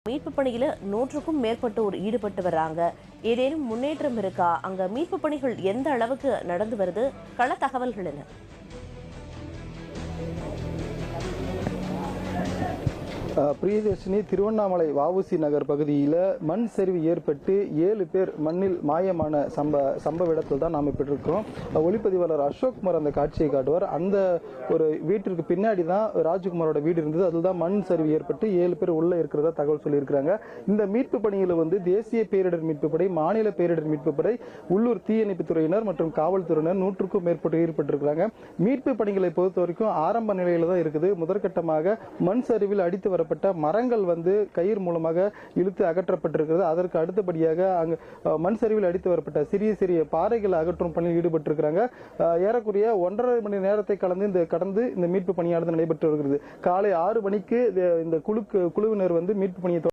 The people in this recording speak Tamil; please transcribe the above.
மீட்பு பணியில 100க்கும் மேற்பட்டோர் ஈடுபட்டு வர்றாங்க. ஏதேனும் முன்னேற்றம் இருக்கா? அங்க மீட்பு பணிகள் எந்த அளவுக்கு நடந்து வருது? கள தகவல்கள் என்ன? பிரியதர்ஷினி, திருவண்ணாமலை வஉசி நகர் பகுதியில் மண் சரிவு ஏற்பட்டு 7 பேர் மண்ணில் மாயமான சம்பவ இடத்தில் தான் நாம் இப்போ இருக்கோம். ஒளிப்பதிவாளர் அசோக்குமார் அந்த காட்சியை காட்டுவார். அந்த ஒரு வீட்டிற்கு பின்னாடி தான் ராஜ்குமாரோட வீடு இருந்தது. அதில் தான் மண் சரிவு ஏற்பட்டு 7 பேர் உள்ளே இருக்கிறதா தகவல் சொல்லியிருக்கிறாங்க. இந்த மீட்பு பணியில் தேசிய பேரிடர் மீட்பு படை, மாநில பேரிடர் மீட்பு படை, உள்ளூர் தீயணைப்பு துறையினர் மற்றும் காவல்துறையினர் 100க்கும் மேற்பட்டு ஈடுபட்டிருக்கிறாங்க. மீட்பு பணிகளை பொறுத்த வரைக்கும் ஆரம்ப நிலையில தான் இருக்குது. முதற்கட்டமாக மண் சரிவில் அடித்து வரப்பட்ட மரங்கள் கயிறு மூலமாக இழுத்து அகற்றப்பட்டிருக்கிறது. அதற்கு அடுத்தபடியாக அங்கு மண் சரிவில் அடித்து வரப்பட்ட சிறிய சிறிய பாறைகளை அகற்றும் பணியில் ஈடுபட்டிருக்கிறாங்க. ஏறக்குறைய 1.5 மணி நேரத்தை கடந்து இந்த மீட்பு பணியானது நடைபெற்று வருகிறது. காலை 6 மணிக்கு இந்த குழுவினர் மீட்பு பணியை